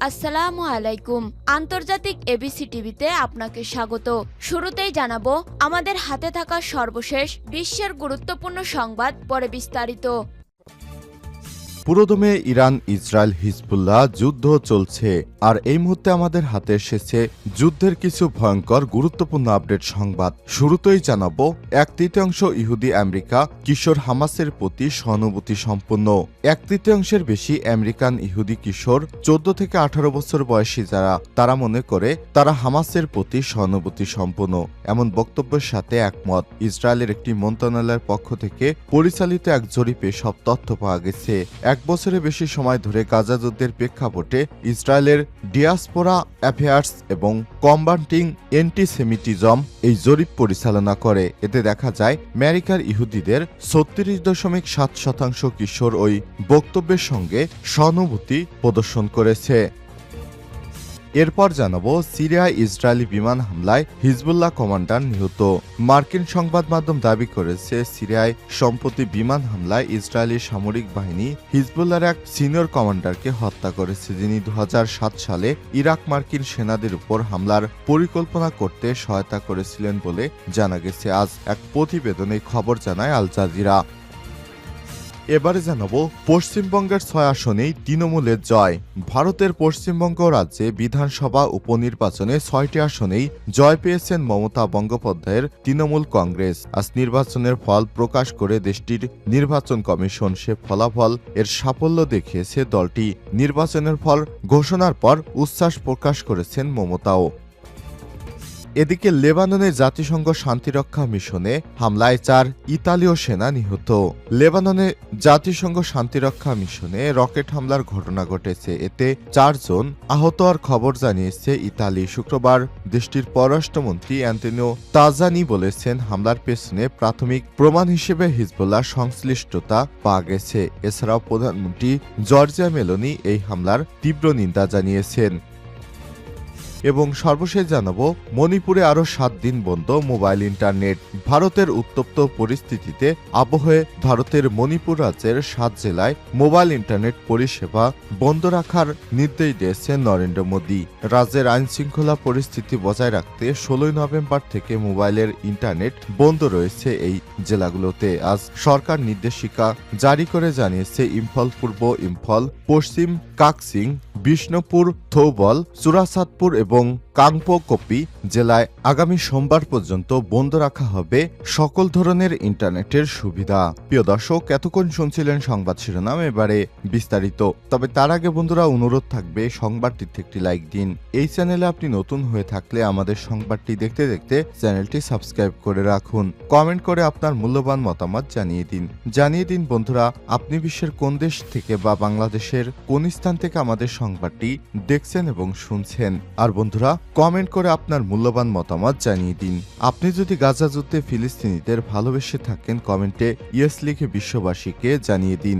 আসসালামু আলাইকুম। আন্তর্জাতিক এবিসি টিভিতে আপনাকে স্বাগত। শুরুতেই জানাবো আমাদের হাতে থাকা সর্বশেষ বিশ্বের গুরুত্বপূর্ণ সংবাদ, পরে বিস্তারিত। পুরোদমে ইরান ইসরায়েল হিজবুল্লাহ যুদ্ধ চলছে, আর এই মুহূর্তে আমাদের হাতে এসেছে যুদ্ধের কিছু ভয়ঙ্কর গুরুত্বপূর্ণ আপডেট সংবাদ। শুরুতেই জানাবো 1/3 ইহুদি আমেরিকা কিশোর হামাসের প্রতি সহানুভূতি সম্পন্ন। 1/3 বেশি আমেরিকান ইহুদি কিশোর 14 থেকে 18 বছর বয়সী যারা, তারা মনে করে তারা হামাসের প্রতি সহানুভূতি সম্পন্ন। এমন বক্তব্যের সাথে একমত। ইসরায়েলের একটি মন্ত্রণালয়ের পক্ষ থেকে পরিচালিত এক জরিপে সব তথ্য পাওয়া গেছে। 1 বছরের বেশি সময় ধরে গাজা যুদ্ধের প্রেক্ষাপটে ইসরায়েলের ডিয়াসপোরা অ্যাফেয়ার্স এবং কম্বাটিং অ্যান্টিসেমিটিজম এই জরিপ পরিচালনা করে। এতে দেখা যায় আমেরিকার ইহুদিদের 36.7% কিশোর ওই বক্তব্যের সঙ্গে সহানুভূতি প্রদর্শন করেছে। এরপর জানাবো সিরিয়ায় ইসরায়েলি বিমান হামলায় হিজবুল্লাহ কমান্ডার নিহত। মার্কিন সংবাদ মাধ্যম দাবি করেছে সিরিয়ায় সম্প্রতি বিমান হামলায় ইসরায়েলি সামরিক বাহিনী হিজবুল্লাহর এক সিনিয়র কমান্ডারকে হত্যা করেছে, যিনি 2007 সালে ইরাক মার্কিন সেনাদের উপর হামলার পরিকল্পনা করতে সহায়তা করেছিলেন বলে জানা গেছে। আজ এক প্রতিবেদনে খবর জানায় আল জাজিরা। এবারে জানাবো পশ্চিমবঙ্গের 6 আসনেই তৃণমূলের জয়। ভারতের পশ্চিমবঙ্গ রাজ্যে বিধানসভা উপনির্বাচনে 6টি আসনেই জয় পেয়েছেন মমতা বন্দ্যোপাধ্যায়ের তৃণমূল কংগ্রেস। আজ নির্বাচনের ফল প্রকাশ করে দেশটির নির্বাচন কমিশন সে ফলাফল এর সাফল্য দেখিয়েছে দলটি। নির্বাচনের ফল ঘোষণার পর উচ্ছ্বাস প্রকাশ করেছেন মমতাও। এদিকে লেবাননে জাতিসংঘ শান্তিরক্ষা মিশনে হামলায় 4 ইতালীয় সেনা নিহত। লেবাননে জাতিসংঘ শান্তিরক্ষা মিশনে রকেট হামলার ঘটনা ঘটেছে, এতে 4 জন আহত হওয়ার খবর জানিয়েছে ইতালি। শুক্রবার দেশটির পররাষ্ট্রমন্ত্রী অ্যান্টনিও তাজানি বলেছেন, হামলার পেছনে প্রাথমিক প্রমাণ হিসেবে হিজবুল্লাহ সংশ্লিষ্টতা পাওয়া গেছে। এছাড়াও প্রধানমন্ত্রী জর্জিয়া মেলোনি এই হামলার তীব্র নিন্দা জানিয়েছেন। এবং সর্বশেষ জানাবো মণিপুরে আরও 7 দিন বন্ধ মোবাইল ইন্টারনেট। ভারতের উত্তপ্ত পরিস্থিতিতে আবহে ভারতের মণিপুর রাজ্যের 7 জেলায় মোবাইল ইন্টারনেট পরিষেবা বন্ধ রাখার নির্দেশ দিয়েছেন নরেন্দ্র মোদী। রাজ্যের আইনশৃঙ্খলা পরিস্থিতি বজায় রাখতে 16 নভেম্বর থেকে মোবাইলের ইন্টারনেট বন্ধ রয়েছে এই জেলাগুলোতে। আজ সরকার নির্দেশিকা জারি করে জানিয়েছে ইম্ফল পূর্ব, ইম্ফল পশ্চিম, কাকসিং, বিষ্ণুপুর, থৌবল, চুরাচাঁদপুর এবং কাংপোকপি জেলায় আগামী সোমবার পর্যন্ত বন্ধ রাখা হবে সকল ধরনের ইন্টারনেটের সুবিধা। প্রিয় দর্শক, এতক্ষণ শুনছিলেন সংবাদ শিরোনাম, এবারে বিস্তারিত। তবে তার আগে বন্ধুরা অনুরোধ থাকবে সংবাদটিতে একটি লাইক দিন। এই চ্যানেলে আপনি নতুন হয়ে থাকলে আমাদের সংবাদটি দেখতে দেখতে চ্যানেলটি সাবস্ক্রাইব করে রাখুন। কমেন্ট করে আপনার মূল্যবান মতামত জানিয়ে দিন বন্ধুরা, আপনি বিশ্বের কোন দেশ থেকে বা বাংলাদেশের কোন স্থান থেকে আমাদের সংবাদটি দেখছেন এবং শুনছেন। আর বন্ধুরা, কমেন্ট করে আপনার মূল্যবান মতামত জানিয়ে দিন। আপনি যদি গাজা যুদ্ধে ফিলিস্তিনিদের ভালোবেসে থাকেন, কমেন্টে ইয়েস লিখে বিশ্ববাসীকে জানিয়ে দিন।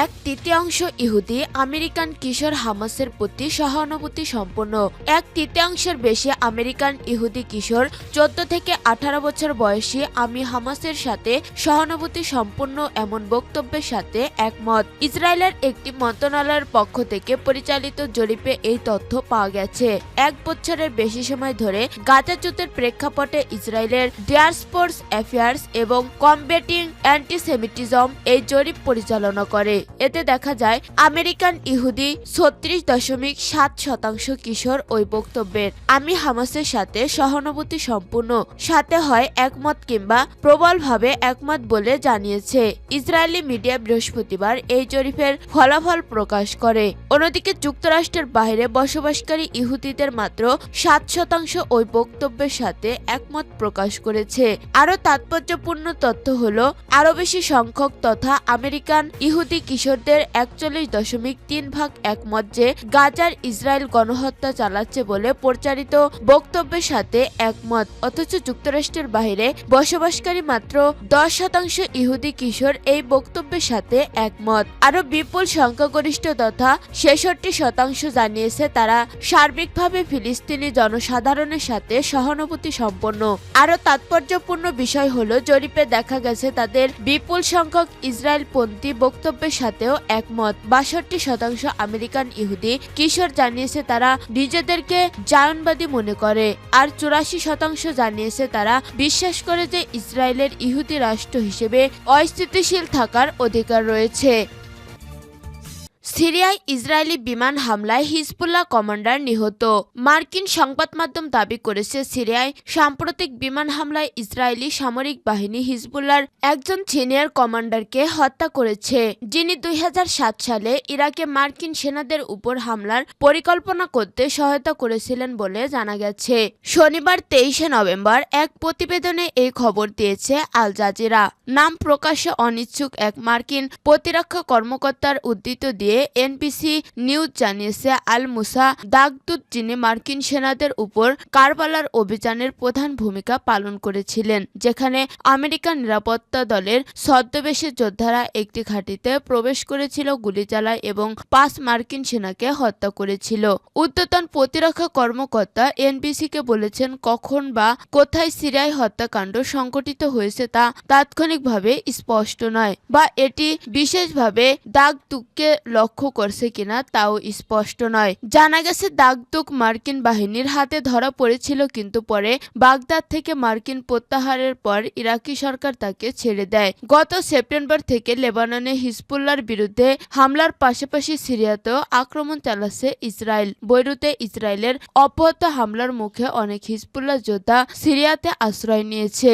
1/3 ইহুদি আমেরিকান কিশোর হামাসের প্রতি সহানুভূতি সম্পন্ন। 1/3 বেশি আমেরিকান ইহুদি কিশোর 14 থেকে 18 বছর বয়সী আমি হামাসের সাথে সহানুভূতি সম্পন্ন এমন বক্তব্যের সাথে একমত। ইসরায়েলের একটি মন্ত্রণালয়ের পক্ষ থেকে পরিচালিত জরিপে এই তথ্য পাওয়া গেছে। 1 বছরের বেশি সময় ধরে গাজা যুদ্ধের প্রেক্ষাপটে ইসরায়েলের ডিয়াসপোরা অ্যাফেয়ার্স এবং কম্বাটিং অ্যান্টিসেমিটিজম এই জরিপ পরিচালনা করে। এতে দেখা যায় আমেরিকান ইহুদি 36.7% কিশোর ওই বক্তব্যের আমি হামাসের সাথে সহানুভূতি সম্পূর্ণ সাথে হয় একমত কিংবা প্রবলভাবে একমত বলে জানিয়েছে। ইসরায়েলি মিডিয়া বৃহস্পতিবার এই জরিপের ফলাফল প্রকাশ করে। অন্যদিকে যুক্তরাষ্ট্রের বাইরে বসবাসকারী ইহুদিদের মাত্র 7% ওই বক্তব্যের সাথে একমত প্রকাশ করেছে। আরও তাৎপর্যপূর্ণ তথ্য হলো আরও বেশি সংখ্যক তথা আমেরিকান ইহুদি কিশোরদের 41.3% একমত যে গাজার ইসরায়েল গণহত্যা চালাচ্ছে বলে প্রচারিত বক্তব্যের সাথে একমত। অথচ যুক্তরাষ্ট্রের বাইরে বসবাসকারী মাত্র 10% ইহুদি কিশোর এই বক্তব্যের সাথে একমত। আরও বিপুল সংখ্যাগরিষ্ঠ তথা 66% জানিয়েছে তারা সার্বিকভাবে ফিলিস্তিনি জনসাধারণের সাথে সহানুভূতি সম্পন্ন। আরও তাৎপর্যপূর্ণ বিষয় হলো জরিপে দেখা গেছে তাদের বিপুল সংখ্যক ইসরায়েলপন্থী বক্তব্যের সাথেও একমত। ৬২% আমেরিকান ইহুদি কিশোর জানিয়েছে তারা নিজেদেরকে জায়নবাদী মনে করে, আর ৮৪% জানিয়েছে তারা বিশ্বাস করে যে ইসরায়েলের ইহুদি রাষ্ট্র হিসেবে অস্থিতিশীল থাকার অধিকার রয়েছে। সিরিয়ায় ইসরায়েলি বিমান হামলায় হিজবুল্লাহ কমান্ডার নিহত। মার্কিন সংবাদ মাধ্যম দাবি করেছে সিরিয়ায় সাম্প্রতিক বিমান হামলায় ইসরায়েলি সামরিক বাহিনী হিজবুল্লাহর একজন সিনিয়র কমান্ডারকে হত্যা করেছে, যিনি ২০০৭ সালে ইরাকে মার্কিন সেনাদের উপর হামলার পরিকল্পনা করতে সহায়তা করেছিলেন বলে জানা গেছে। শনিবার ২৩ নভেম্বর এক প্রতিবেদনে এই খবর দিয়েছে আল জাজিরা। নাম প্রকাশে অনিচ্ছুক এক মার্কিন প্রতিরক্ষা কর্মকর্তার উদ্ধৃত দিয়ে এনবিসি নিউজ জানিয়েছে আল মুসা দাগদুত, যিনি মার্কিন সেনাদের উপর কারবালার অভিযানের প্রধান ভূমিকা পালন করেছিলেন, যেখানে আমেরিকান নিরাপত্তা দলের ছদ্মবেশী যোদ্ধারা একটি ঘাঁটিতে প্রবেশ করেছিল, গুলি চালায় এবং ৫ মার্কিন সেনাকে হত্যা করেছিল। ঊর্ধ্বতন প্রতিরক্ষা কর্মকর্তা এনবিসিকে বলেছেন, কখন বা কোথায় সিরিয়ায় হত্যাকাণ্ড সংঘটিত হয়েছে তা তাৎক্ষণিকভাবে স্পষ্ট নয়, বা এটি বিশেষভাবে দাগদুককে লক্ষ্য করছে কিনা তাও স্পষ্ট নয়। জানা গেছে দাগদুক মার্কিন বাহিনীর হাতে ধরা পড়েছিল, কিন্তু পরে বাগদাদ থেকে মার্কিন প্রত্যাহারের পর ইরাকি সরকার তাকে ছেড়ে দেয়। গত সেপ্টেম্বর থেকে লেবাননে হিজবুল্লাহর বিরুদ্ধে হামলার পাশাপাশি সিরিয়াতেও আক্রমণ চালাচ্ছে ইসরায়েল। বৈরুতে ইসরায়েলের অব্যাহত হামলার মুখে অনেক হিজবুল্লাহ যোদ্ধা সিরিয়াতে আশ্রয় নিয়েছে।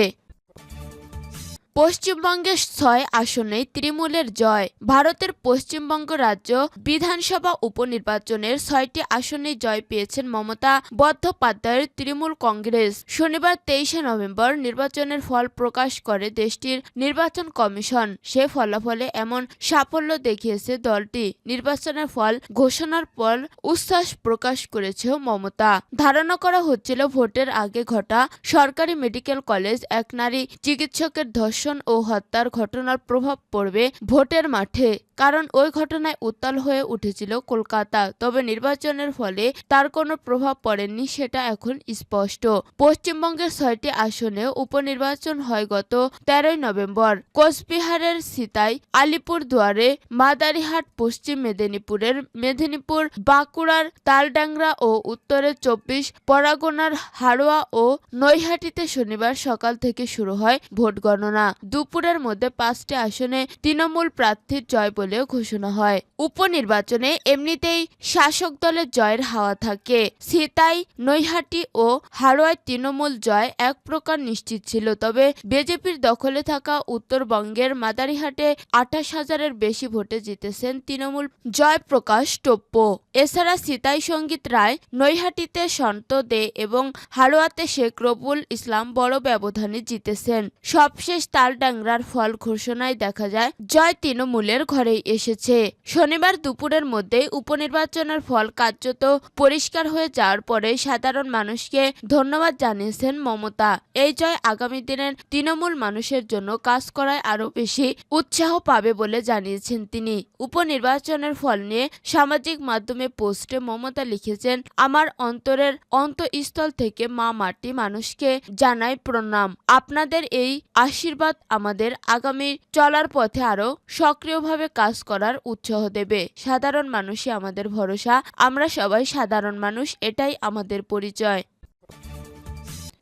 পশ্চিমবঙ্গের ৬ আসনেই তৃণমূলের জয়। ভারতের পশ্চিমবঙ্গ রাজ্য বিধানসভা উপনির্বাচনের ৬টি আসনেই জয় পেয়েছেন মমতা বন্দ্যোপাধ্যায়ের তৃণমূল কংগ্রেস। শনিবার ২৩ নভেম্বর নির্বাচনের ফল প্রকাশ করে দেশটির নির্বাচন কমিশন। সে ফলাফলে এমন সাফল্য দেখিয়েছে দলটি। নির্বাচনের ফল ঘোষণার পর উচ্ছ্বাস প্রকাশ করেছে মমতা। ধারণা করা হচ্ছিল ভোটের আগে ঘটা সরকারি মেডিকেল কলেজ এক নারী চিকিৎসকের ধর্ষণ ও হত্যার ঘটনার প্রভাব পড়বে ভোটের মাঠে, কারণ ওই ঘটনায় উত্তাল হয়ে উঠেছিল কলকাতা। তবে নির্বাচনের ফলে তার কোনো প্রভাব পড়েনি, সেটা এখন স্পষ্ট। পশ্চিমবঙ্গের ৬টি আসনে উপনির্বাচন হয় গত ১৩ নভেম্বর। কোচবিহারের সিতাই, আলিপুরদুয়ারে, মাদারিহাট, পশ্চিম মেদিনীপুরের মেদিনীপুর, বাঁকুড়ার তালডাংরা ও উত্তরের ২৪ পরগনার হাড়োয়া ও নৈহাটিতে শনিবার সকাল থেকে শুরু হয় ভোট গণনা। দুপুরের মধ্যে ৫টি আসনে তৃণমূল প্রার্থীর জয় বলেও ঘোষণা হয়। উপনির্বাচনে এমনিতেই শাসক দলের জয়ের হাওয়া থাকে। সিতাই, নৈহাটি ও হাড়োয়ায় তৃণমূল জয় এক প্রকার নিশ্চিত ছিল, তবে বিজেপির দখলে থাকা উত্তরবঙ্গের মাদারিহাটে ২৮,০০০-এর বেশি ভোটে জিতেছেন তৃণমূল জয়প্রকাশ টোপ্প। এছাড়া সিতাই সঙ্গীত রায়, নৈহাটিতে সন্ত দে এবং হাড়োয়াতে শেখ রবুল ইসলাম বড় ব্যবধানে জিতেছেন। সবশেষ তালডাংরার ফল ঘোষণায় দেখা যায় জয় তৃণমূলের ঘরেই এসেছে। শনিবার দুপুরের মধ্যেই উপনির্বাচনের ফল কার্যত পরিষ্কার হয়ে যাওয়ার পরে সাধারণ মানুষকে ধন্যবাদ জানিয়েছেন মমতা। এই জয় আগামী দিনের তৃণমূল মানুষের জন্য কাজ করায় আরও বেশি উৎসাহ পাবে বলে জানিয়েছেন তিনি। উপনির্বাচনের ফল নিয়ে সামাজিক মাধ্যমে পোস্টে মমতা লিখেছেন, আমার অন্তরের অন্তঃস্থল থেকে মা মাটি মানুষকে জানাই প্রণাম। আপনাদের এই আশীর্বাদ আমাদের আগামী চলার পথে আরো সক্রিয়ভাবে কাজ করার উৎসাহ দেবে। সাধারণ মানুষই আমাদের ভরসা, আমরা সবাই সাধারণ মানুষ, এটাই আমাদের পরিচয়।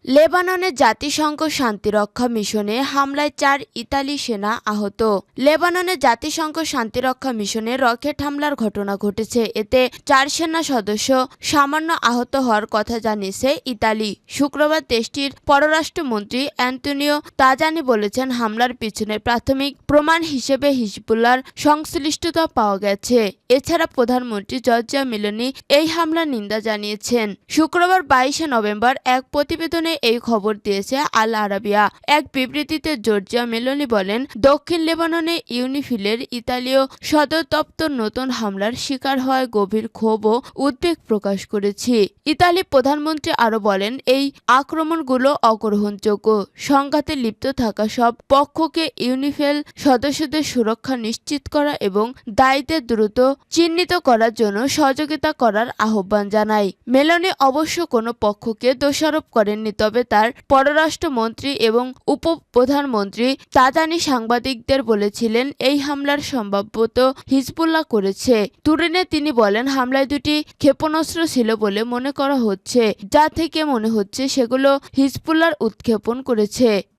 লেবাননে জাতিসংঘ শান্তিরক্ষা মিশনে হামলায় ৪ ইতালি সেনা আহত। লেবাননে জাতিসংঘ শান্তিরক্ষা মিশনে রকেট হামলার ঘটনা ঘটেছে। এতে ৪ সেনা সদস্য সামান্য আহত হওয়ার কথা জানিয়েছে ইতালি। শুক্রবার দেশটির পররাষ্ট্রমন্ত্রী অ্যান্টোনিও তাজানি বলেছেন, হামলার পিছনে প্রাথমিক প্রমাণ হিসেবে হিজবুল্লাহর সংশ্লিষ্টতা পাওয়া গেছে। এছাড়া প্রধানমন্ত্রী জর্জিয়া মেলোনি এই হামলার নিন্দা জানিয়েছেন। শুক্রবার ২২ নভেম্বর এক প্রতিবেদনে এই খবর দিয়েছে আল আরাবিয়া। এক বিবৃতিতে জর্জিয়া মেলোনি বলেন, দক্ষিণ লেবাননে ইউনিফিলের ইতালীয় সদর দপ্তর নতুন হামলার শিকার হওয়ায় গভীর ক্ষোভ ও উদ্বেগ প্রকাশ করেছি। ইতালি প্রধানমন্ত্রী আরও বলেন, এই আক্রমণগুলো অগ্রহণযোগ্য। সংঘাতে লিপ্ত থাকা সব পক্ষকে ইউনিফিল সদস্যদের সুরক্ষা নিশ্চিত করা এবং দায়ীদের দ্রুত চিহ্নিত করার জন্য সহযোগিতা করার আহ্বান জানায়। মেলোনি অবশ্য কোনো পক্ষকে দোষারোপ করেননি, তবে তার পররাষ্ট্রমন্ত্রী এবং উপপ্রধানমন্ত্রী তাজানি সাংবাদিকদের বলেছিলেন এই হামলার সম্ভাব্যত হিজবুল্লাহ করেছে। তুরিনে তিনি বলেন, হামলায় দুটি ক্ষেপণাস্ত্র ছিল বলে মনে করা হচ্ছে, যা থেকে মনে হচ্ছে সেগুলো হিজবুল্লাহর উৎক্ষেপণ করেছে।